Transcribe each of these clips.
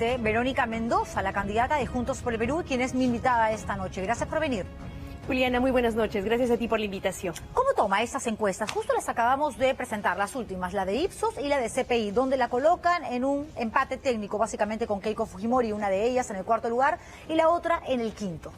precisamente Verónica Mendoza, la candidata de Juntos por el Perú, quien es mi invitada esta noche. Gracias por venir. Juliana, muy buenas noches. Gracias a ti por la invitación. ¿Cómo toma estas encuestas? Justo las acabamos de presentar, las últimas, la de Ipsos y la de CPI, donde la colocan en un empate técnico, básicamente con Keiko Fujimori, una de ellas en el cuarto lugar y la otra en el quinto.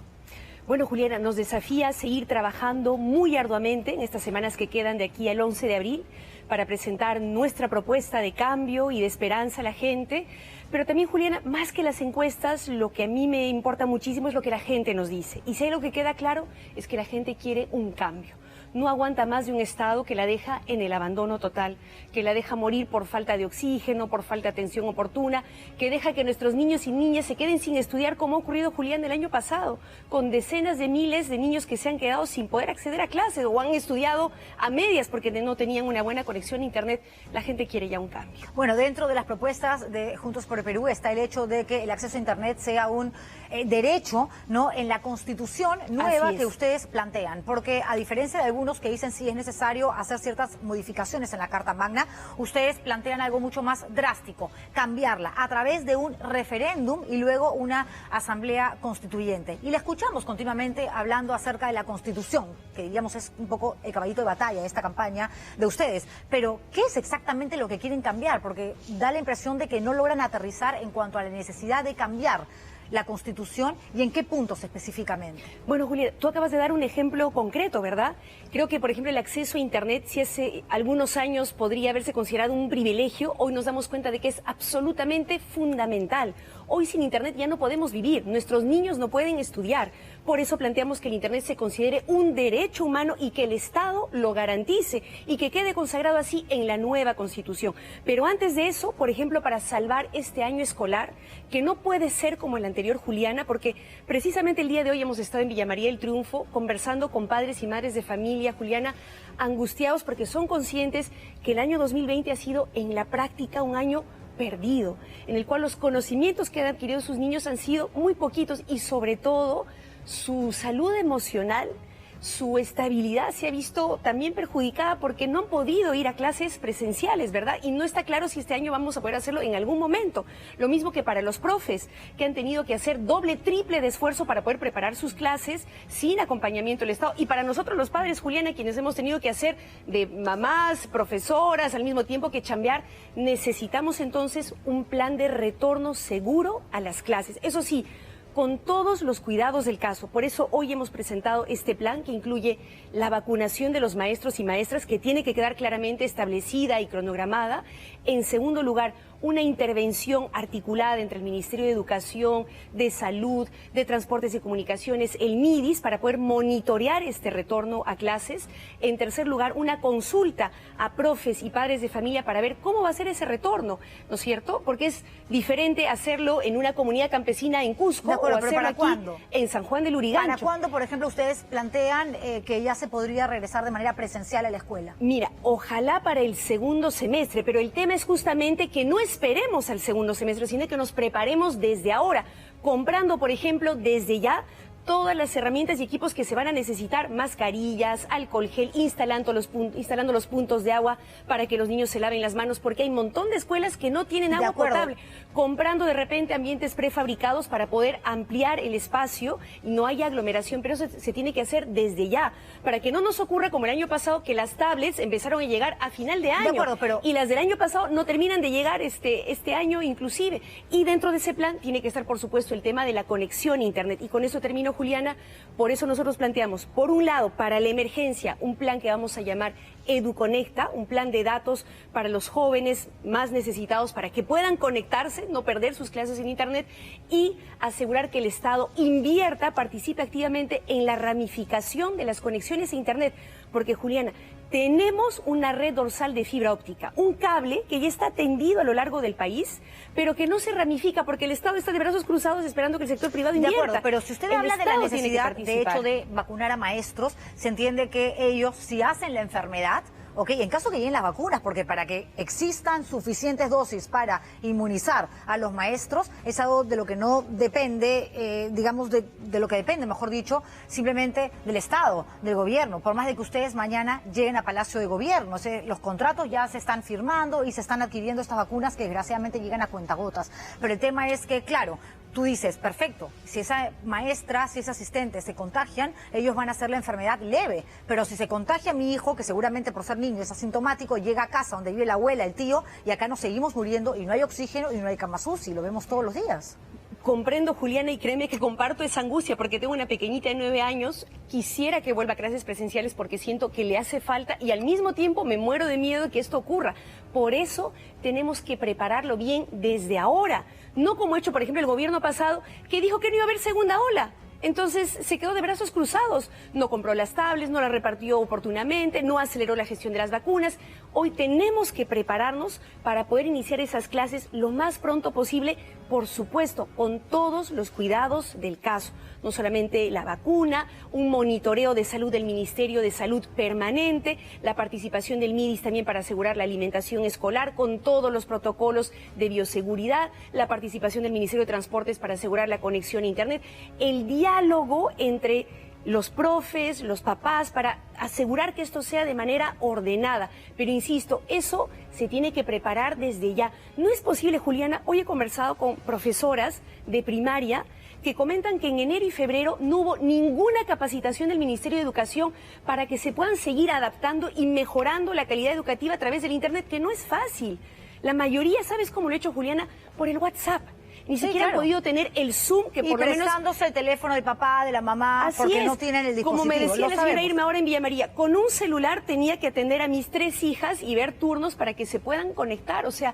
Bueno, Juliana, nos desafía seguir trabajando muy arduamente en estas semanas que quedan de aquí al 11 de abril para presentar nuestra propuesta de cambio y de esperanza a la gente. Pero también, Juliana, más que las encuestas, lo que a mí me importa muchísimo es lo que la gente nos dice. Y si hay algo que queda claro es que la gente quiere un cambio. No aguanta más de un Estado que la deja en el abandono total, que la deja morir por falta de oxígeno, por falta de atención oportuna, que deja que nuestros niños y niñas se queden sin estudiar, como ha ocurrido, Julián, el año pasado, con decenas de miles de niños que se han quedado sin poder acceder a clases o han estudiado a medias porque no tenían una buena conexión a Internet. La gente quiere ya un cambio. Bueno, dentro de las propuestas de Juntos por el Perú está el hecho de que el acceso a Internet sea un derecho, ¿no?, en la Constitución nueva que ustedes plantean, porque a diferencia de algunos que dicen si es necesario hacer ciertas modificaciones en la Carta Magna, ustedes plantean algo mucho más drástico, cambiarla a través de un referéndum y luego una asamblea constituyente. Y la escuchamos continuamente hablando acerca de la Constitución, que diríamos es un poco el caballito de batalla de esta campaña de ustedes. Pero, ¿qué es exactamente lo que quieren cambiar? Porque da la impresión de que no logran aterrizar en cuanto a la necesidad de cambiar la Constitución y en qué puntos específicamente. Bueno, Julia, tú acabas de dar un ejemplo concreto, ¿verdad? Creo que, por ejemplo, el acceso a Internet, si hace algunos años podría haberse considerado un privilegio, hoy nos damos cuenta de que es absolutamente fundamental. Hoy sin Internet ya no podemos vivir, nuestros niños no pueden estudiar. Por eso planteamos que el Internet se considere un derecho humano y que el Estado lo garantice y que quede consagrado así en la nueva Constitución. Pero antes de eso, por ejemplo, para salvar este año escolar, que no puede ser como el anterior, Juliana, porque precisamente el día de hoy hemos estado en Villa María del Triunfo conversando con padres y madres de familia, Juliana, angustiados porque son conscientes que el año 2020 ha sido en la práctica un año perdido, en el cual los conocimientos que han adquirido sus niños han sido muy poquitos y sobre todo su salud emocional, su estabilidad se ha visto también perjudicada porque no han podido ir a clases presenciales, ¿verdad? Y no está claro si este año vamos a poder hacerlo en algún momento. Lo mismo que para los profes, que han tenido que hacer doble, triple de esfuerzo para poder preparar sus clases sin acompañamiento del Estado. Y para nosotros los padres, Juliana, quienes hemos tenido que hacer de mamás, profesoras, al mismo tiempo que chambear, necesitamos entonces un plan de retorno seguro a las clases. Eso sí, con todos los cuidados del caso. Por eso hoy hemos presentado este plan que incluye la vacunación de los maestros y maestras, que tiene que quedar claramente establecida y cronogramada. En segundo lugar, una intervención articulada entre el Ministerio de Educación, de Salud, de Transportes y Comunicaciones, el MIDIS, para poder monitorear este retorno a clases. En tercer lugar, una consulta a profes y padres de familia para ver cómo va a ser ese retorno, ¿no es cierto? Porque es diferente hacerlo en una comunidad campesina en Cusco o hacerlo aquí en San Juan del Lurigancho. ¿Para cuándo, por ejemplo, ustedes plantean que ya se podría regresar de manera presencial a la escuela? Mira, ojalá para el segundo semestre, pero el tema es justamente que no esperemos al segundo semestre, sino que nos preparemos desde ahora, comprando, por ejemplo, desde ya todas las herramientas y equipos que se van a necesitar, mascarillas, alcohol gel, instalando los puntos de agua para que los niños se laven las manos, porque hay un montón de escuelas que no tienen agua potable, comprando de repente ambientes prefabricados para poder ampliar el espacio y no haya aglomeración, pero eso se tiene que hacer desde ya, para que no nos ocurra como el año pasado, que las tablets empezaron a llegar a final de año, y las del año pasado no terminan de llegar este año inclusive, y dentro de ese plan tiene que estar, por supuesto, el tema de la conexión a Internet, y con eso termino, Juliana. Por eso nosotros planteamos, por un lado, para la emergencia, un plan que vamos a llamar EduConecta, un plan de datos para los jóvenes más necesitados para que puedan conectarse, no perder sus clases en Internet, y asegurar que el Estado invierta, participe activamente en la ramificación de las conexiones a Internet. Porque, Juliana, tenemos una red dorsal de fibra óptica, un cable que ya está tendido a lo largo del país, pero que no se ramifica porque el Estado está de brazos cruzados esperando que el sector privado invierta. De acuerdo, pero si usted habla de la necesidad, de hecho, de vacunar a maestros, se entiende que ellos, si hacen la enfermedad, ¿ok? En caso que lleguen las vacunas, porque para que existan suficientes dosis para inmunizar a los maestros, es algo de lo que no depende, digamos, de lo que depende, mejor dicho, simplemente del Estado, del gobierno, por más de que ustedes mañana lleguen a Palacio de Gobierno. O sea, los contratos ya se están firmando y se están adquiriendo estas vacunas que desgraciadamente llegan a cuentagotas. Pero el tema es que, claro, tú dices, perfecto, si esa maestra, si ese asistente se contagian, ellos van a hacer la enfermedad leve. Pero si se contagia mi hijo, que seguramente por ser niño es asintomático, llega a casa donde vive la abuela, el tío, y acá nos seguimos muriendo y no hay oxígeno y no hay camas UCI, lo vemos todos los días. Comprendo, Juliana, y créeme que comparto esa angustia porque tengo una pequeñita de 9 años. Quisiera que vuelva a clases presenciales porque siento que le hace falta y al mismo tiempo me muero de miedo de que esto ocurra. Por eso tenemos que prepararlo bien desde ahora. No como ha hecho, por ejemplo, el gobierno pasado, que dijo que no iba a haber segunda ola. Entonces se quedó de brazos cruzados, no compró las tablets, no las repartió oportunamente, no aceleró la gestión de las vacunas. Hoy tenemos que prepararnos para poder iniciar esas clases lo más pronto posible, por supuesto, con todos los cuidados del caso. No solamente la vacuna, un monitoreo de salud del Ministerio de Salud permanente, la participación del MIDIS también para asegurar la alimentación escolar con todos los protocolos de bioseguridad, la participación del Ministerio de Transportes para asegurar la conexión a Internet, el diálogo entre los profes, los papás, para asegurar que esto sea de manera ordenada. Pero insisto, eso se tiene que preparar desde ya. No es posible, Juliana, hoy he conversado con profesoras de primaria que comentan que en enero y febrero no hubo ninguna capacitación del Ministerio de Educación para que se puedan seguir adaptando y mejorando la calidad educativa a través del Internet, que no es fácil. La mayoría, ¿sabes cómo lo he hecho, Juliana? Por el WhatsApp. Ni siquiera han podido tener el Zoom, que por lo menos... Y prestándose el teléfono del papá, de la mamá, porque no tienen el dispositivo. Como me decía la señora Irma ahora en Villa María, con un celular tenía que atender a mis 3 hijas y ver turnos para que se puedan conectar. O sea,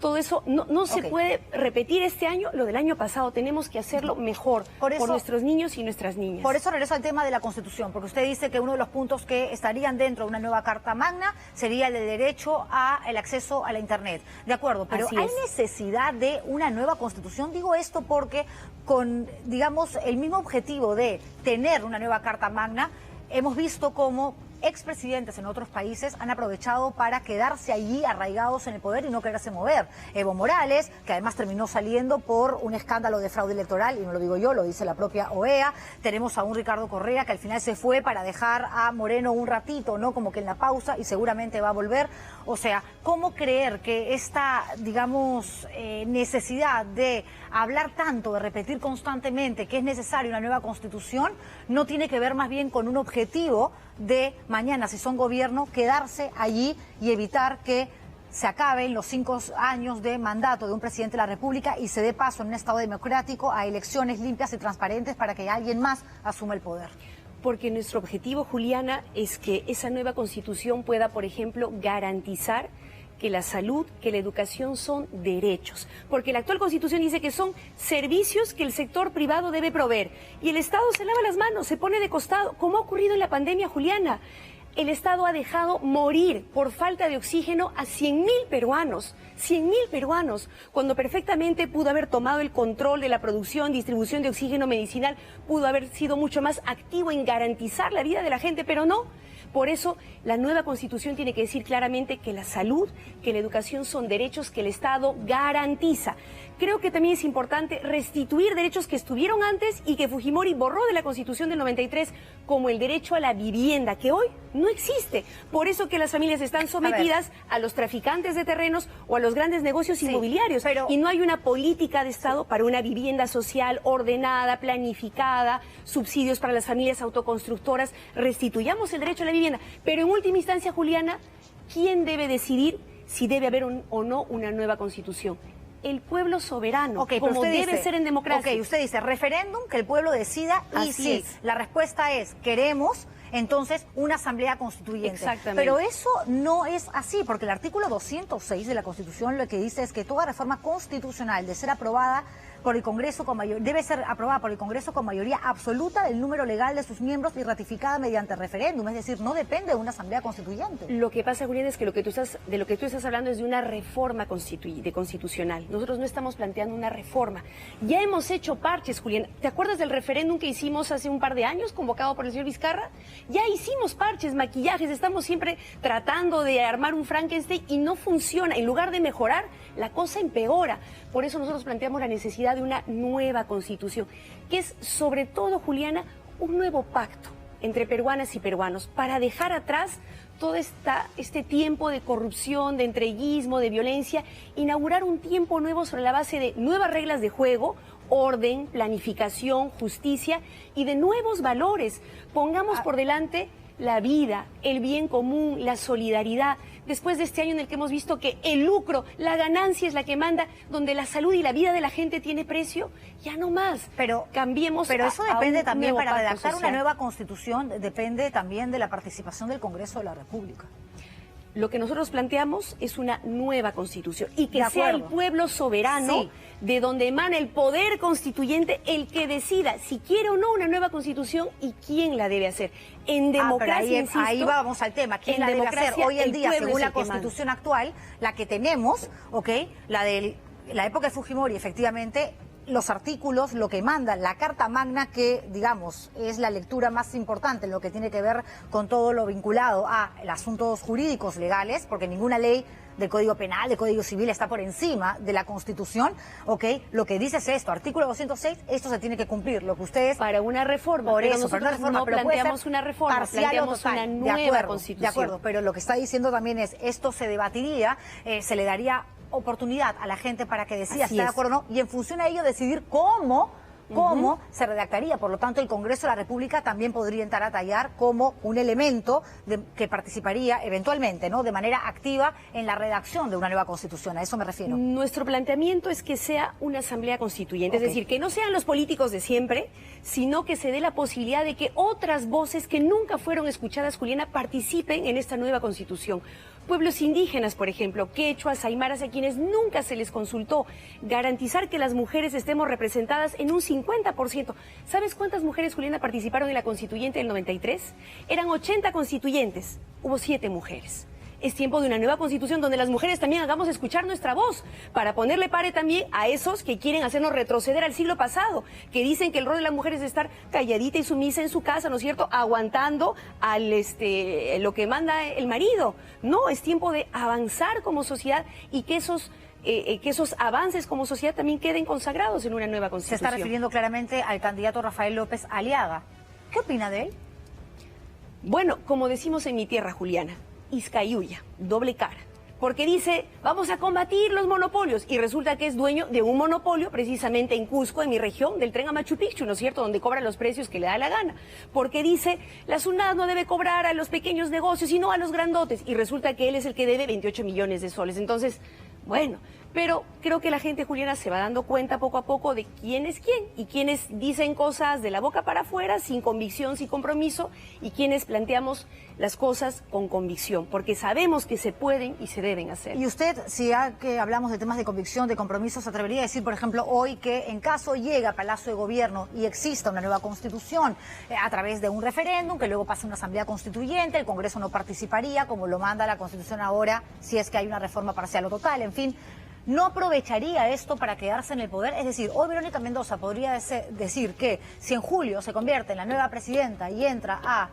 todo eso no se puede repetir este año, lo del año pasado. Tenemos que hacerlo mejor por nuestros niños y nuestras niñas. Por eso regreso al tema de la Constitución, porque usted dice que uno de los puntos que estarían dentro de una nueva Carta Magna sería el de derecho al acceso a la Internet. De acuerdo, pero ¿hay necesidad de una nueva Constitución? Digo esto porque con, digamos, el mismo objetivo de tener una nueva Carta Magna, hemos visto cómo expresidentes en otros países han aprovechado para quedarse allí arraigados en el poder y no quererse mover. Evo Morales, que además terminó saliendo por un escándalo de fraude electoral, y no lo digo yo, lo dice la propia OEA. Tenemos a un Ricardo Correa que al final se fue para dejar a Moreno un ratito, ¿no? Como que en la pausa, y seguramente va a volver. O sea, ¿cómo creer que esta, digamos, necesidad de hablar tanto, de repetir constantemente que es necesaria una nueva Constitución, no tiene que ver más bien con un objetivo de mañana, si son gobierno, quedarse allí y evitar que se acaben los 5 años de mandato de un presidente de la República y se dé paso en un Estado democrático a elecciones limpias y transparentes para que alguien más asuma el poder? Porque nuestro objetivo, Juliana, es que esa nueva Constitución pueda, por ejemplo, garantizar que la salud, que la educación son derechos, porque la actual Constitución dice que son servicios que el sector privado debe proveer y el Estado se lava las manos, se pone de costado, como ha ocurrido en la pandemia, Juliana. El Estado ha dejado morir por falta de oxígeno a 100.000 peruanos, 100.000 peruanos, cuando perfectamente pudo haber tomado el control de la producción, distribución de oxígeno medicinal, pudo haber sido mucho más activo en garantizar la vida de la gente, pero no. Por eso, la nueva Constitución tiene que decir claramente que la salud, que la educación son derechos que el Estado garantiza. Creo que también es importante restituir derechos que estuvieron antes y que Fujimori borró de la Constitución del 93, como el derecho a la vivienda, que hoy no existe. Por eso que las familias están sometidas a los traficantes de terrenos o a los grandes negocios inmobiliarios. Y no hay una política de Estado para una vivienda social ordenada, planificada, subsidios para las familias autoconstructoras. Restituyamos el derecho a la vivienda. Pero en última instancia, Juliana, ¿quién debe decidir si debe haber o no una nueva Constitución? El pueblo soberano, como debe ser en democracia. Usted dice referéndum, que el pueblo decida, y sí, la respuesta es queremos, entonces, una asamblea constituyente. Exactamente. Pero eso no es así, porque el artículo 206 de la Constitución lo que dice es que toda reforma constitucional de ser aprobada por el Congreso debe ser aprobada por el Congreso con mayoría absoluta del número legal de sus miembros y ratificada mediante referéndum, es decir, no depende de una asamblea constituyente. Lo que pasa, Julián, es que de lo que tú estás hablando es de una reforma constitucional. Nosotros no estamos planteando una reforma. Ya hemos hecho parches, Julián. ¿Te acuerdas del referéndum que hicimos hace un par de años, convocado por el señor Vizcarra? Ya hicimos parches, maquillajes, estamos siempre tratando de armar un Frankenstein y no funciona. En lugar de mejorar, la cosa empeora. Por eso nosotros planteamos la necesidad de una nueva constitución, que es sobre todo, Juliana, un nuevo pacto entre peruanas y peruanos para dejar atrás todo este tiempo de corrupción, de entreguismo, de violencia, inaugurar un tiempo nuevo sobre la base de nuevas reglas de juego, orden, planificación, justicia y de nuevos valores. Pongamos por delante la vida, el bien común, la solidaridad. Después de este año en el que hemos visto que el lucro, la ganancia es la que manda, donde la salud y la vida de la gente tiene precio, ya no más. Pero cambiemos. Pero eso depende también, para redactar social. una nueva constitución, depende también de la participación del Congreso de la República. Lo que nosotros planteamos es una nueva constitución y que sea el pueblo soberano, sí, de donde emana el poder constituyente el que decida si quiere o no una nueva constitución y quién la debe hacer. En democracia, pero ahí vamos al tema. ¿Quién la debe hacer? Hoy en día, según la constitución actual, la que tenemos, la de la época de Fujimori, efectivamente, los artículos, lo que manda la Carta Magna, que, digamos, es la lectura más importante en lo que tiene que ver con todo lo vinculado a asuntos jurídicos legales, porque ninguna ley del Código Penal, del Código Civil está por encima de la Constitución, lo que dice es esto, artículo 206, esto se tiene que cumplir, lo que ustedes... Para una reforma, por pero eso, nosotros para una reforma, no pero planteamos una reforma, planteamos una nueva Constitución. De acuerdo, pero lo que está diciendo también es, esto se debatiría, se le daría oportunidad a la gente para que decida si está de acuerdo o no, y en función a ello decidir cómo se redactaría. Por lo tanto, el Congreso de la República también podría entrar a tallar como un elemento que participaría eventualmente, ¿no?, de manera activa en la redacción de una nueva Constitución. A eso me refiero. Nuestro planteamiento es que sea una asamblea constituyente, es decir, que no sean los políticos de siempre, sino que se dé la posibilidad de que otras voces que nunca fueron escuchadas, Juliana, participen en esta nueva Constitución. Pueblos indígenas, por ejemplo, quechuas, aymaras, a quienes nunca se les consultó. Garantizar que las mujeres estemos representadas en un 50%. ¿Sabes cuántas mujeres, Juliana, participaron en la constituyente del 93? Eran 80 constituyentes, hubo 7 mujeres. Es tiempo de una nueva constitución donde las mujeres también hagamos escuchar nuestra voz, para ponerle pare también a esos que quieren hacernos retroceder al siglo pasado, que dicen que el rol de la mujer es estar calladita y sumisa en su casa, ¿no es cierto?, aguantando lo que manda el marido. No, es tiempo de avanzar como sociedad y que esos avances como sociedad también queden consagrados en una nueva constitución. Se está refiriendo claramente al candidato Rafael López Aliaga. ¿Qué opina de él? Bueno, como decimos en mi tierra, Juliana, Izcayuya, doble cara, porque dice, vamos a combatir los monopolios, y resulta que es dueño de un monopolio precisamente en Cusco, en mi región, del tren a Machu Picchu, ¿no es cierto?, donde cobra los precios que le da la gana, porque dice, la SUNAT no debe cobrar a los pequeños negocios, sino a los grandotes, y resulta que él es el que debe 28 millones de soles. Entonces, bueno, pero creo que la gente, Juliana, se va dando cuenta poco a poco de quién es quién y quiénes dicen cosas de la boca para afuera, sin convicción, sin compromiso, y quienes planteamos las cosas con convicción, porque sabemos que se pueden y se deben hacer. Y usted, si ya que hablamos de temas de convicción, de compromiso, se atrevería a decir, por ejemplo, hoy que en caso llegue a Palacio de Gobierno y exista una nueva constitución a través de un referéndum, que luego pase una asamblea constituyente, el Congreso no participaría, como lo manda la Constitución ahora, si es que hay una reforma parcial o total, en fin, ¿no aprovecharía esto para quedarse en el poder? Es decir, hoy Verónica Mendoza podría decir que si en julio se convierte en la nueva presidenta y entra a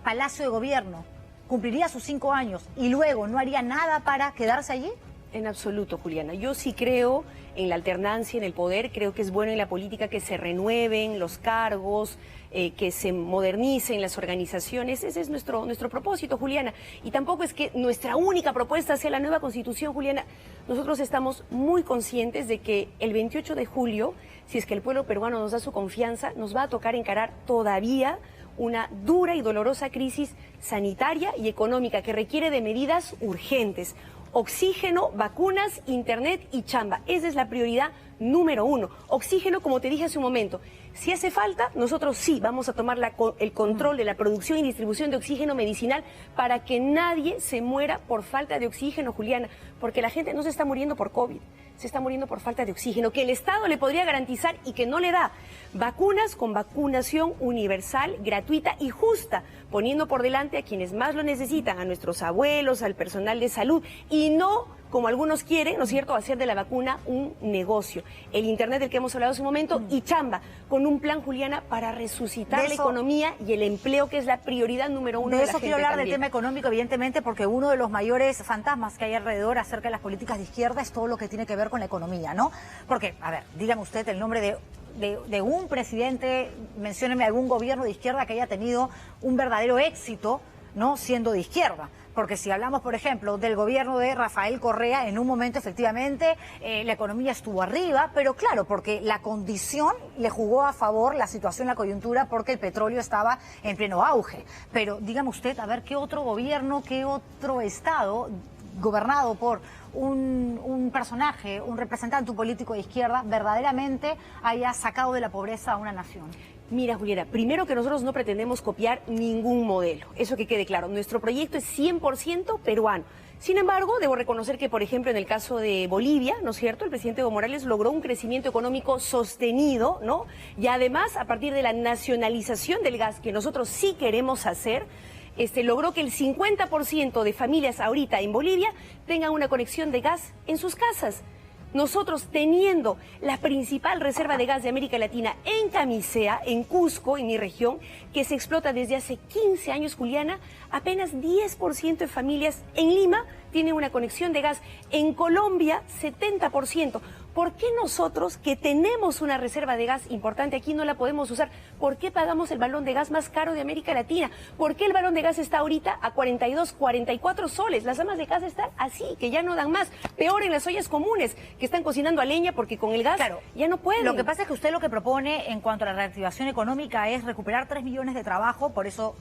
Palacio de Gobierno, cumpliría sus 5 años y luego no haría nada para quedarse allí. En absoluto, Juliana. Yo sí creo en la alternancia, en el poder. Creo que es bueno en la política que se renueven los cargos, que se modernicen las organizaciones. Ese es nuestro propósito, Juliana. Y tampoco es que nuestra única propuesta sea la nueva Constitución, Juliana. Nosotros estamos muy conscientes de que el 28 de julio, si es que el pueblo peruano nos da su confianza, nos va a tocar encarar todavía una dura y dolorosa crisis sanitaria y económica que requiere de medidas urgentes. Oxígeno, vacunas, internet y chamba. Esa es la prioridad número 1. Oxígeno, como te dije hace un momento. Si hace falta, nosotros sí vamos a tomar el control de la producción y distribución de oxígeno medicinal para que nadie se muera por falta de oxígeno, Juliana, porque la gente no se está muriendo por COVID, se está muriendo por falta de oxígeno, que el Estado le podría garantizar y que no le da. Vacunas con vacunación universal, gratuita y justa, poniendo por delante a quienes más lo necesitan, a nuestros abuelos, al personal de salud, y no como algunos quieren, ¿no es cierto?, hacer de la vacuna un negocio. El Internet del que hemos hablado hace un momento y Chamba, con un plan, Juliana, para resucitar la economía y el empleo, que es la prioridad número uno de la gente. De eso quiero hablar del tema económico, evidentemente, porque uno de los mayores fantasmas que hay alrededor acerca de las políticas de izquierda es todo lo que tiene que ver con la economía, ¿no? Porque, a ver, dígame usted el nombre de un presidente, mencióneme algún gobierno de izquierda que haya tenido un verdadero éxito, ¿no?, siendo de izquierda. Porque si hablamos, por ejemplo, del gobierno de Rafael Correa, en un momento efectivamente la economía estuvo arriba, pero claro, porque la condición le jugó a favor la situación, la coyuntura, porque el petróleo estaba en pleno auge. Pero dígame usted, a ver, ¿qué otro gobierno, qué otro estado gobernado por un personaje, un representante, un político de izquierda, verdaderamente haya sacado de la pobreza a una nación? Mira, Juliana, primero que nosotros no pretendemos copiar ningún modelo, eso que quede claro. Nuestro proyecto es 100% peruano. Sin embargo, debo reconocer que, por ejemplo, en el caso de Bolivia, ¿no es cierto?, el presidente Evo Morales logró un crecimiento económico sostenido, ¿no? Y además, a partir de la nacionalización del gas, que nosotros sí queremos hacer, logró que el 50% de familias ahorita en Bolivia tengan una conexión de gas en sus casas. Nosotros, teniendo la principal reserva de gas de América Latina en Camisea, en Cusco, en mi región, que se explota desde hace 15 años, Juliana, apenas 10% de familias en Lima tienen una conexión de gas. En Colombia, 70%. ¿Por qué nosotros, que tenemos una reserva de gas importante aquí, no la podemos usar? ¿Por qué pagamos el balón de gas más caro de América Latina? ¿Por qué el balón de gas está ahorita a 42, 44 soles? Las amas de casa están así, que ya no dan más. Peor en las ollas comunes, que están cocinando a leña porque con el gas ya no pueden. Lo que pasa es que usted lo que propone en cuanto a la reactivación económica es recuperar 3 millones de trabajo, por eso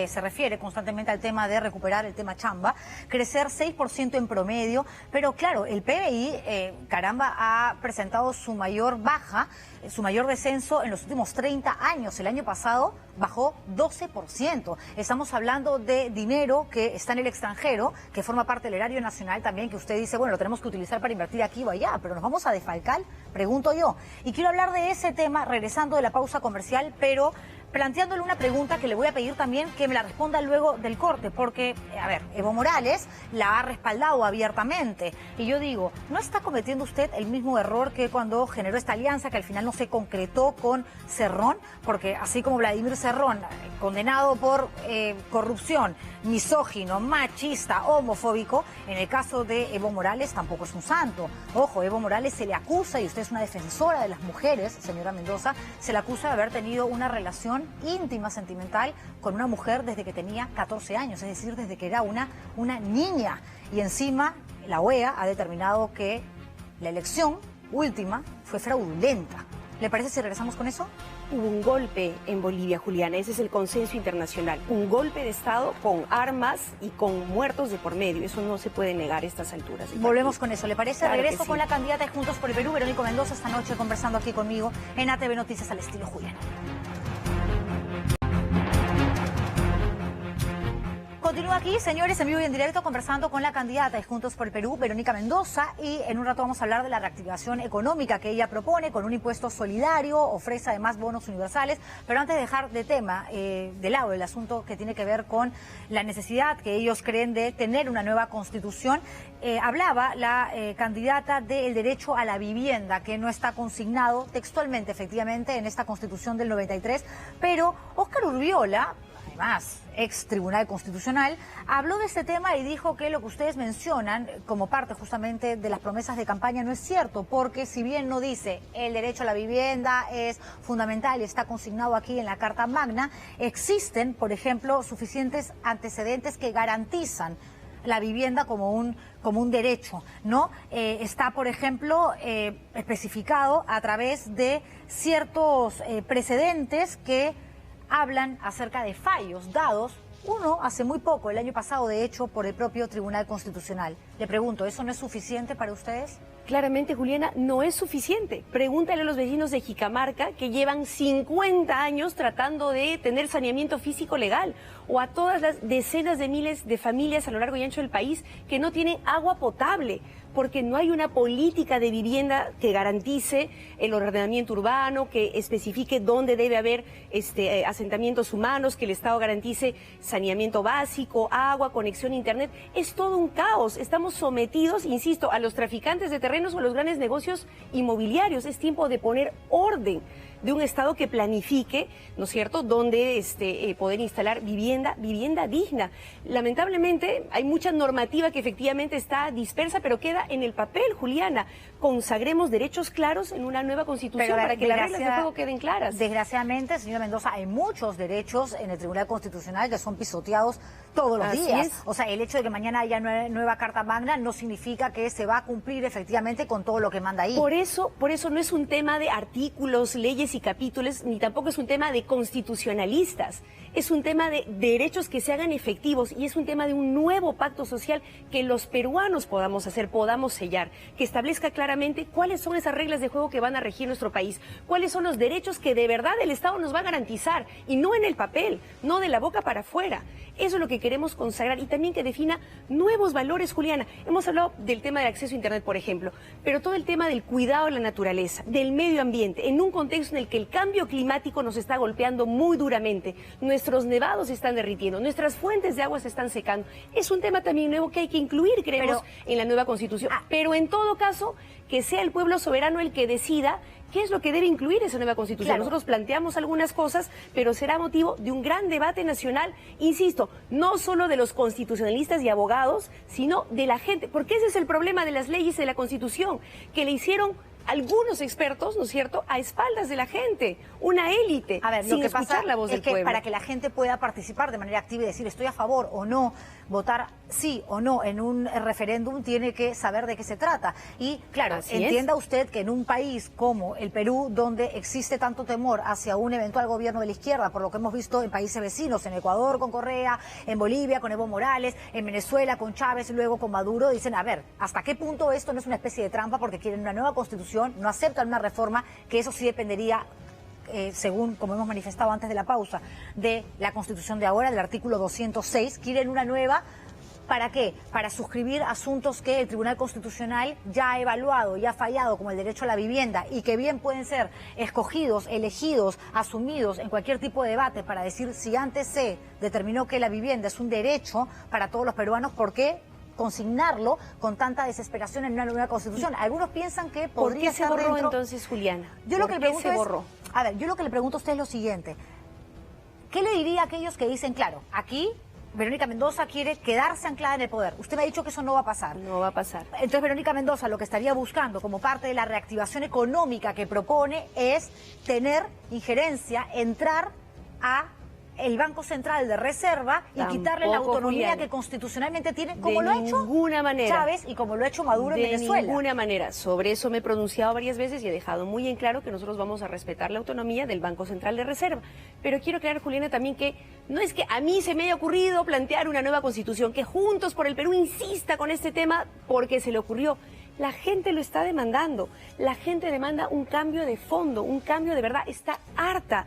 se refiere constantemente al tema de recuperar el tema chamba, crecer 6% en promedio, pero claro, el PBI, caramba, ha presentado su mayor baja, su mayor descenso en los últimos 30 años. El año pasado bajó 12%. Estamos hablando de dinero que está en el extranjero, que forma parte del erario nacional también, que usted dice, bueno, lo tenemos que utilizar para invertir aquí o allá, pero ¿nos vamos a defalcar? Pregunto yo. Y quiero hablar de ese tema regresando de la pausa comercial, pero planteándole una pregunta que le voy a pedir también que me la responda luego del corte, porque, a ver, Evo Morales la ha respaldado abiertamente. Y yo digo, ¿no está cometiendo usted el mismo error que cuando generó esta alianza, que al final no se concretó con Cerrón? Porque así como Vladimir Cerrón, condenado por corrupción, misógino, machista, homofóbico, en el caso de Evo Morales tampoco es un santo. Ojo, Evo Morales se le acusa, y usted es una defensora de las mujeres, señora Mendoza, se le acusa de haber tenido una relación íntima, sentimental, con una mujer desde que tenía 14 años, es decir, desde que era una niña. Y encima la OEA ha determinado que la elección última fue fraudulenta. ¿Le parece si regresamos con eso? Hubo un golpe en Bolivia, Juliana, ese es el consenso internacional. Un golpe de Estado con armas y con muertos de por medio. Eso no se puede negar a estas alturas. Volvemos con eso, ¿le parece? Claro, regreso sí, con la candidata de Juntos por el Perú, Verónica Mendoza, esta noche conversando aquí conmigo en ATV Noticias al estilo Juliana. Continúa aquí, señores, en vivo y en directo, conversando con la candidata de Juntos por el Perú, Verónica Mendoza, y en un rato vamos a hablar de la reactivación económica que ella propone con un impuesto solidario, ofrece además bonos universales, pero antes de dejar de tema, de lado el asunto que tiene que ver con la necesidad que ellos creen de tener una nueva constitución, hablaba la candidata del derecho a la vivienda, que no está consignado textualmente, efectivamente, en esta constitución del 93, pero Óscar Urriola, además ex Tribunal Constitucional, habló de este tema y dijo que lo que ustedes mencionan como parte justamente de las promesas de campaña no es cierto, porque si bien no dice el derecho a la vivienda es fundamental y está consignado aquí en la Carta Magna, existen, por ejemplo, suficientes antecedentes que garantizan la vivienda como un derecho, ¿no? Está, por ejemplo, especificado a través de ciertos precedentes que hablan acerca de fallos dados, uno hace muy poco, el año pasado, de hecho, por el propio Tribunal Constitucional. Le pregunto, ¿eso no es suficiente para ustedes? Claramente, Juliana, no es suficiente. Pregúntale a los vecinos de Jicamarca, que llevan 50 años tratando de tener saneamiento físico legal, o a todas las decenas de miles de familias a lo largo y ancho del país que no tienen agua potable. porque no hay una política de vivienda que garantice el ordenamiento urbano, que especifique dónde debe haber asentamientos humanos, que el Estado garantice saneamiento básico, agua, conexión a Internet. Es todo un caos. Estamos sometidos, insisto, a los traficantes de terrenos o a los grandes negocios inmobiliarios. Es tiempo de poner orden, de un Estado que planifique, ¿no es cierto?, donde poder instalar vivienda digna. Lamentablemente hay mucha normativa que efectivamente está dispersa, pero queda en el papel, Juliana. Consagremos derechos claros en una nueva Constitución para que las reglas de juego queden claras. Desgraciadamente, señora Mendoza, hay muchos derechos en el Tribunal Constitucional que son pisoteados todos los días. O sea, el hecho de que mañana haya nueva Carta Magna no significa que se va a cumplir efectivamente con todo lo que manda ahí. Por eso no es un tema de artículos, leyes y capítulos, ni tampoco es un tema de constitucionalistas. Es un tema de derechos que se hagan efectivos y es un tema de un nuevo pacto social que los peruanos podamos hacer, podamos sellar, que establezca claramente cuáles son esas reglas de juego que van a regir nuestro país, cuáles son los derechos que de verdad el Estado nos va a garantizar y no en el papel, no de la boca para afuera. Eso es lo que queremos consagrar y también que defina nuevos valores, Juliana. Hemos hablado del tema del acceso a Internet, por ejemplo, pero todo el tema del cuidado de la naturaleza, del medio ambiente, en un contexto en el que el cambio climático nos está golpeando muy duramente. Nuestros nevados se están derritiendo, nuestras fuentes de agua se están secando. Es un tema también nuevo que hay que incluir, creemos, en la nueva Constitución. Pero en todo caso, que sea el pueblo soberano el que decida qué es lo que debe incluir esa nueva Constitución. Claro. Nosotros planteamos algunas cosas, pero será motivo de un gran debate nacional, insisto, no solo de los constitucionalistas y abogados, sino de la gente, porque ese es el problema de las leyes de la Constitución, que le hicieron algunos expertos, ¿no es cierto?, a espaldas de la gente, una élite, a ver, sin lo que escuchar pasa la voz del pueblo. Para que la gente pueda participar de manera activa y decir estoy a favor o no, votar sí o no en un referéndum, tiene que saber de qué se trata. Y claro, entienda usted que en un país como el Perú, donde existe tanto temor hacia un eventual gobierno de la izquierda, por lo que hemos visto en países vecinos, en Ecuador con Correa, en Bolivia con Evo Morales, en Venezuela con Chávez y luego con Maduro, dicen, a ver, ¿hasta qué punto esto no es una especie de trampa porque quieren una nueva Constitución, no aceptan una reforma, que eso sí dependería, según como hemos manifestado antes de la pausa, de la Constitución de ahora, del artículo 206, quieren una nueva? ¿Para qué? Para suscribir asuntos que el Tribunal Constitucional ya ha evaluado y ha fallado, como el derecho a la vivienda, y que bien pueden ser escogidos, elegidos, asumidos en cualquier tipo de debate para decir si antes se determinó que la vivienda es un derecho para todos los peruanos, ¿por qué consignarlo con tanta desesperación en una nueva Constitución? Algunos piensan que podría estar dentro. ¿Por qué se borró entonces, Juliana? Yo lo que le pregunto es, a ver, yo lo que le pregunto a usted es lo siguiente. ¿Qué le diría a aquellos que dicen, claro, aquí Verónica Mendoza quiere quedarse anclada en el poder? Usted me ha dicho que eso no va a pasar. No va a pasar. Entonces Verónica Mendoza lo que estaría buscando como parte de la reactivación económica que propone es tener injerencia, entrar a el Banco Central de Reserva y quitarle la autonomía, Juliana, que constitucionalmente tiene, como lo ha hecho Chávez y como lo ha hecho Maduro en Venezuela. De ninguna manera. Sobre eso me he pronunciado varias veces y he dejado muy en claro que nosotros vamos a respetar la autonomía del Banco Central de Reserva. Pero quiero aclarar, Juliana, también que no es que a mí se me haya ocurrido plantear una nueva Constitución, que Juntos por el Perú insista con este tema porque se le ocurrió. La gente lo está demandando, la gente demanda un cambio de fondo, un cambio de verdad, está harta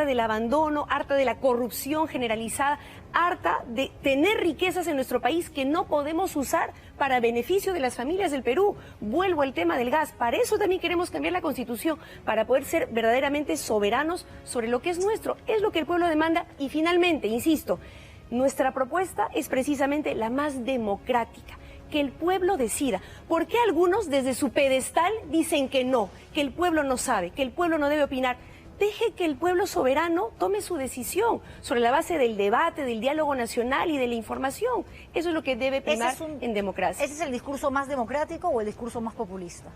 del abandono, harta de la corrupción generalizada, harta de tener riquezas en nuestro país que no podemos usar para beneficio de las familias del Perú. Vuelvo al tema del gas, para eso también queremos cambiar la Constitución, para poder ser verdaderamente soberanos sobre lo que es nuestro, es lo que el pueblo demanda y finalmente, insisto, nuestra propuesta es precisamente la más democrática. Que el pueblo decida. ¿Por qué algunos desde su pedestal dicen que no, que el pueblo no sabe, que el pueblo no debe opinar? Deje que el pueblo soberano tome su decisión sobre la base del debate, del diálogo nacional y de la información. Eso es lo que debe primar en democracia. ¿Ese es el discurso más democrático o el discurso más populista?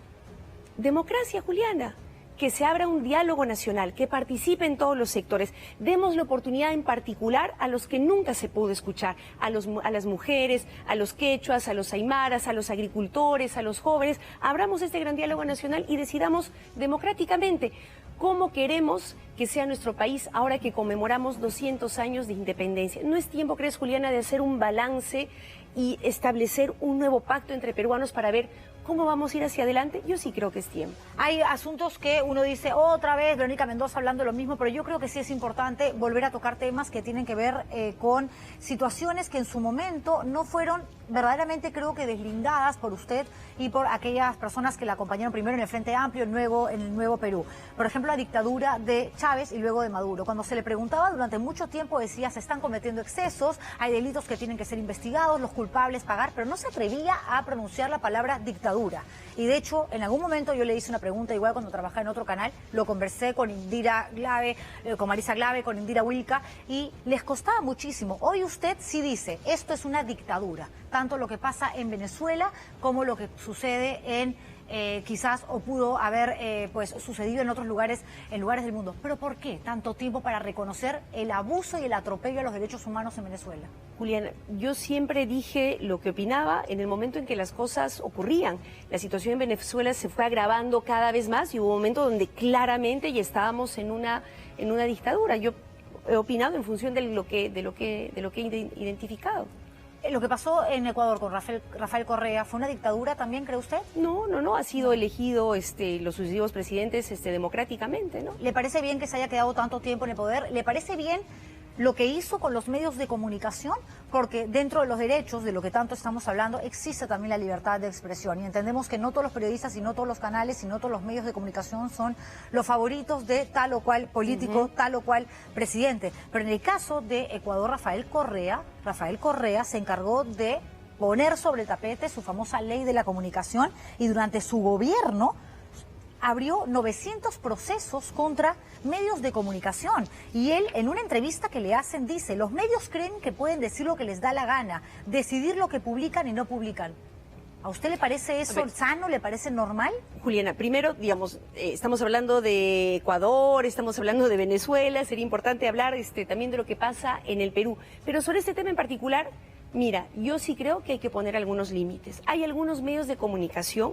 Democracia, Juliana. Que se abra un diálogo nacional, que participe en todos los sectores. Demos la oportunidad en particular a los que nunca se pudo escuchar, a las mujeres, a los quechuas, a los aymaras, a los agricultores, a los jóvenes. Abramos este gran diálogo nacional y decidamos democráticamente cómo queremos que sea nuestro país ahora que conmemoramos 200 años de independencia. ¿No es tiempo, crees, Juliana, de hacer un balance y establecer un nuevo pacto entre peruanos para ver ¿Cómo vamos a ir hacia adelante? Yo sí creo que es tiempo. Hay asuntos que uno dice, otra vez Verónica Mendoza hablando lo mismo, pero yo creo que sí es importante volver a tocar temas que tienen que ver con situaciones que en su momento no fueron verdaderamente, creo que deslindadas por usted y por aquellas personas que la acompañaron primero en el Frente Amplio, en el Nuevo Perú. Por ejemplo, la dictadura de Chávez y luego de Maduro. Cuando se le preguntaba durante mucho tiempo decía, se están cometiendo excesos, hay delitos que tienen que ser investigados, los culpables pagar, pero no se atrevía a pronunciar la palabra dictadura. Y de hecho, en algún momento yo le hice una pregunta, igual cuando trabajaba en otro canal, lo conversé con Indira Glave, con Marisa Glave, con Indira Wilca, y les costaba muchísimo. Hoy usted sí dice, esto es una dictadura, tanto lo que pasa en Venezuela como lo que sucede en quizás o pudo haber pues sucedido en otros lugares, en lugares del mundo. ¿Pero por qué tanto tiempo para reconocer el abuso y el atropello a los derechos humanos en Venezuela? Juliana, yo siempre dije lo que opinaba en el momento en que las cosas ocurrían. La situación en Venezuela se fue agravando cada vez más y hubo un momento donde claramente ya estábamos en una dictadura. Yo he opinado en función de lo que he identificado. ¿Lo que pasó en Ecuador con Rafael Correa fue una dictadura también, cree usted? No, ha sido elegido los sucesivos presidentes democráticamente, ¿no? ¿Le parece bien que se haya quedado tanto tiempo en el poder? ¿Le parece bien lo que hizo con los medios de comunicación? Porque dentro de los derechos, de lo que tanto estamos hablando, existe también la libertad de expresión. Y entendemos que no todos los periodistas y no todos los canales y no todos los medios de comunicación son los favoritos de tal o cual político, tal o cual presidente. Pero en el caso de Ecuador, Rafael Correa se encargó de poner sobre el tapete su famosa ley de la comunicación y durante su gobierno abrió 900 procesos contra medios de comunicación. Y él, en una entrevista que le hacen, dice, los medios creen que pueden decir lo que les da la gana, decidir lo que publican y no publican. ¿A usted le parece eso sano? ¿Le parece normal? Juliana, primero, digamos, estamos hablando de Ecuador, estamos hablando de Venezuela, sería importante hablar también de lo que pasa en el Perú. Pero sobre este tema en particular, mira, yo sí creo que hay que poner algunos límites. Hay algunos medios de comunicación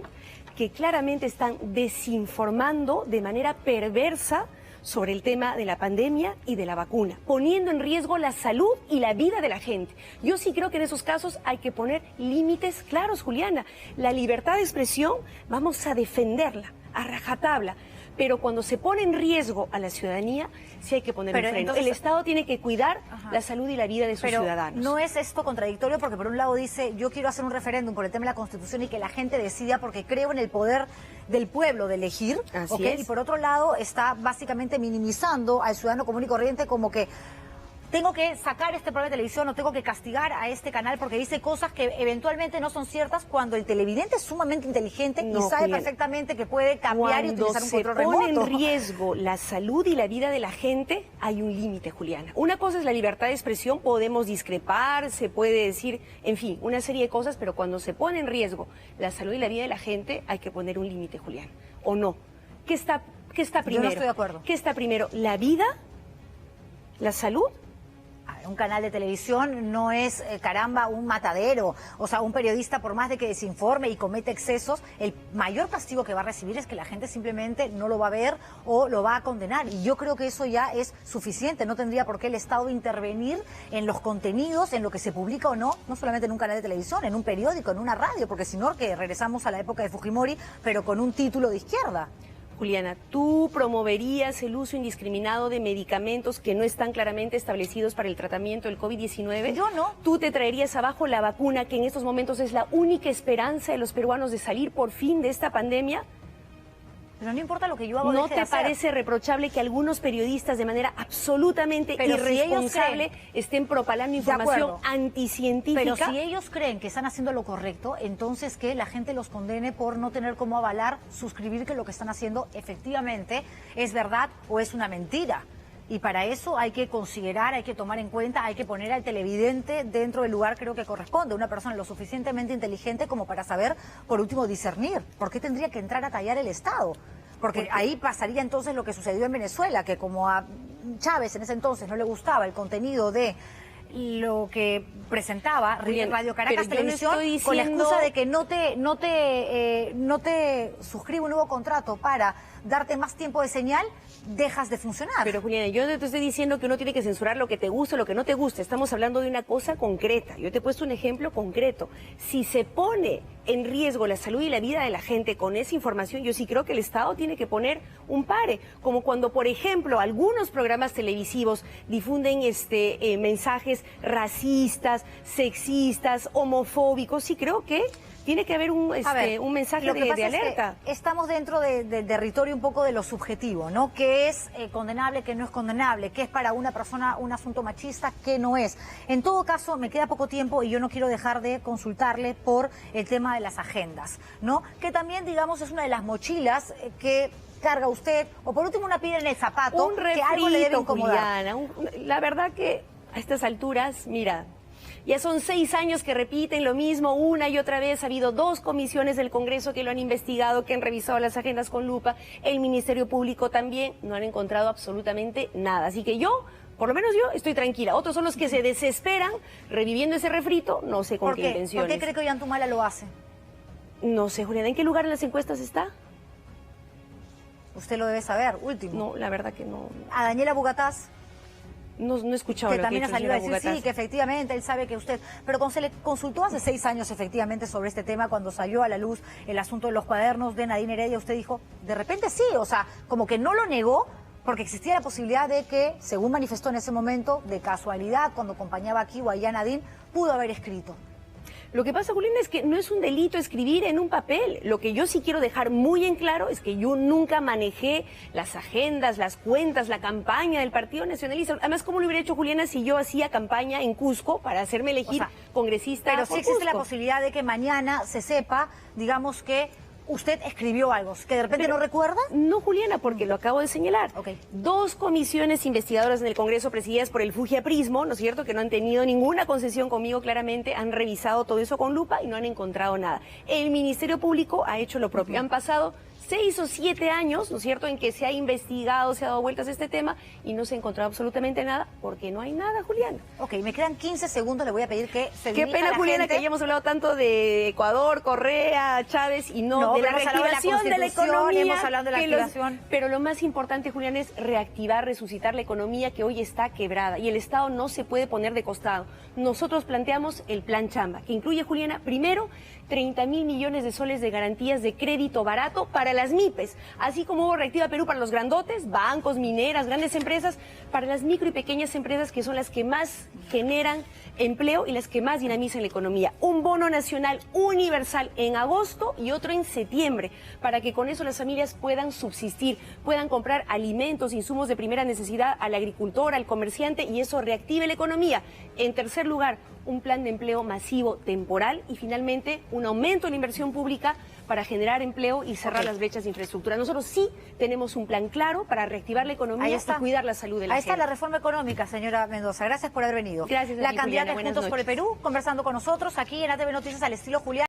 que claramente están desinformando de manera perversa sobre el tema de la pandemia y de la vacuna, poniendo en riesgo la salud y la vida de la gente. Yo sí creo que en esos casos hay que poner límites claros, Juliana. La libertad de expresión vamos a defenderla a rajatabla, pero cuando se pone en riesgo a la ciudadanía, sí hay que poner un freno. Entonces, el Estado tiene que cuidar la salud y la vida de sus ciudadanos. ¿No es esto contradictorio? Porque por un lado dice, yo quiero hacer un referéndum por el tema de la Constitución y que la gente decida porque creo en el poder del pueblo de elegir, ¿okay? Y por otro lado está básicamente minimizando al ciudadano común y corriente como que tengo que sacar este programa de televisión o tengo que castigar a este canal porque dice cosas que eventualmente no son ciertas cuando el televidente es sumamente inteligente y sabe perfectamente que puede cambiar y utilizar un control remoto. Cuando se pone en riesgo la salud y la vida de la gente, hay un límite, Juliana. Una cosa es la libertad de expresión, podemos discrepar, se puede decir, en fin, una serie de cosas, pero cuando se pone en riesgo la salud y la vida de la gente, hay que poner un límite, Juliana. ¿O no? ¿Qué está primero? Yo no estoy de acuerdo. ¿Qué está primero? ¿La vida? ¿La salud? Un canal de televisión no es, caramba, un matadero. O sea, un periodista, por más de que desinforme y cometa excesos, el mayor castigo que va a recibir es que la gente simplemente no lo va a ver o lo va a condenar. Y yo creo que eso ya es suficiente. No tendría por qué el Estado intervenir en los contenidos, en lo que se publica o no, no solamente en un canal de televisión, en un periódico, en una radio, porque si no, que regresamos a la época de Fujimori, pero con un título de izquierda. Juliana, ¿tú promoverías el uso indiscriminado de medicamentos que no están claramente establecidos para el tratamiento del COVID-19? Yo no. ¿Tú te traerías abajo la vacuna que en estos momentos es la única esperanza de los peruanos de salir por fin de esta pandemia? Pero no importa lo que yo hago. ¿No te parece reprochable que algunos periodistas de manera absolutamente irresponsable estén propalando información anticientífica? Pero si ellos creen que están haciendo lo correcto, entonces que la gente los condene por no tener cómo avalar, suscribir que lo que están haciendo efectivamente es verdad o es una mentira. Y para eso hay que considerar, hay que tomar en cuenta, hay que poner al televidente dentro del lugar creo que corresponde. Una persona lo suficientemente inteligente como para saber, por último, discernir. ¿Por qué tendría que entrar a tallar el Estado? Porque ahí pasaría entonces lo que sucedió en Venezuela, que como a Chávez en ese entonces no le gustaba el contenido de lo que presentaba Radio Caracas Televisión, con la excusa de que no te suscribe un nuevo contrato para darte más tiempo de señal, dejas de funcionar. Pero Juliana, yo no te estoy diciendo que uno tiene que censurar lo que te gusta o lo que no te gusta. Estamos hablando de una cosa concreta. Yo te he puesto un ejemplo concreto. Si se pone en riesgo la salud y la vida de la gente con esa información, yo sí creo que el Estado tiene que poner un pare. Como cuando, por ejemplo, algunos programas televisivos difunden mensajes racistas, sexistas, homofóbicos. Sí creo que tiene que haber un mensaje de alerta. Es que estamos dentro del territorio un poco de lo subjetivo, ¿no? ¿Qué es condenable, qué no es condenable? ¿Qué es para una persona un asunto machista, qué no es? En todo caso, me queda poco tiempo y yo no quiero dejar de consultarle por el tema de las agendas, ¿no? Que también, digamos, es una de las mochilas que carga usted, o por último una piedra en el zapato, un refrito, que algo le debe incomodar. Juliana, la verdad que a estas alturas, mira, ya son 6 años que repiten lo mismo una y otra vez. Ha habido 2 comisiones del Congreso que lo han investigado, que han revisado las agendas con lupa. El Ministerio Público también. No han encontrado absolutamente nada. Así que yo, por lo menos yo, estoy tranquila. Otros son los que se desesperan reviviendo ese refrito, no sé con qué intenciones. ¿Por qué cree que Ollantumala lo hace? No sé, Juliana, ¿en qué lugar en las encuestas está? Usted lo debe saber, último. No, la verdad que no. A Daniela Bugatás. No he escuchado que lo también que ha salido a decir Bugatás. sí, que efectivamente él sabe que usted, pero se le consultó hace 6 años efectivamente sobre este tema cuando salió a la luz el asunto de los cuadernos de Nadine Heredia. Usted dijo, de repente sí, o sea, como que no lo negó porque existía la posibilidad de que, según manifestó en ese momento, de casualidad, cuando acompañaba aquí o allá a Nadine, pudo haber escrito. Lo que pasa, Juliana, es que no es un delito escribir en un papel. Lo que yo sí quiero dejar muy en claro es que yo nunca manejé las agendas, las cuentas, la campaña del Partido Nacionalista. Además, ¿cómo lo hubiera hecho, Juliana, si yo hacía campaña en Cusco para hacerme elegir congresista? Pero sí existe Cusco. la posibilidad de que mañana se sepa, digamos, que usted escribió algo, que de repente no recuerda. No, Juliana, porque lo acabo de señalar. Okay. 2 comisiones investigadoras en el Congreso presididas por el Fujiaprismo, ¿no es cierto?, que no han tenido ninguna concesión conmigo claramente, han revisado todo eso con lupa y no han encontrado nada. El Ministerio Público ha hecho lo propio. Han pasado 6 o 7 años, ¿no es cierto?, en que se ha investigado, se ha dado vueltas a este tema y no se ha encontrado absolutamente nada, porque no hay nada, Juliana. Ok, me quedan 15 segundos, le voy a pedir que se Qué dirija a pena, la Juliana, gente. que hayamos hablado tanto de Ecuador, Correa, Chávez y no de la pero hemos hablado de la reactivación de la Constitución, economía. hemos hablado de la activación. Pero lo más importante, Juliana, es reactivar, resucitar la economía que hoy está quebrada y el Estado no se puede poner de costado. Nosotros planteamos el Plan Chamba, que incluye, Juliana, primero, 30.000 millones de soles de garantías de crédito barato para las MIPES, así como hubo Reactiva Perú para los grandotes, bancos, mineras, grandes empresas, para las micro y pequeñas empresas que son las que más generan empleo y las que más dinamizan la economía. Un bono nacional universal en agosto y otro en septiembre, para que con eso las familias puedan subsistir, puedan comprar alimentos, insumos de primera necesidad al agricultor, al comerciante, y eso reactive la economía. En tercer lugar, un plan de empleo masivo temporal y finalmente un aumento en la inversión pública para generar empleo y cerrar las brechas de infraestructura. Nosotros sí tenemos un plan claro para reactivar la economía y cuidar la salud de la gente. Ahí está la reforma económica, señora Mendoza. Gracias por haber venido. Gracias a la ti, candidata Juliana. de Juntos por el Perú, conversando con nosotros aquí en ATV Noticias al estilo Julián.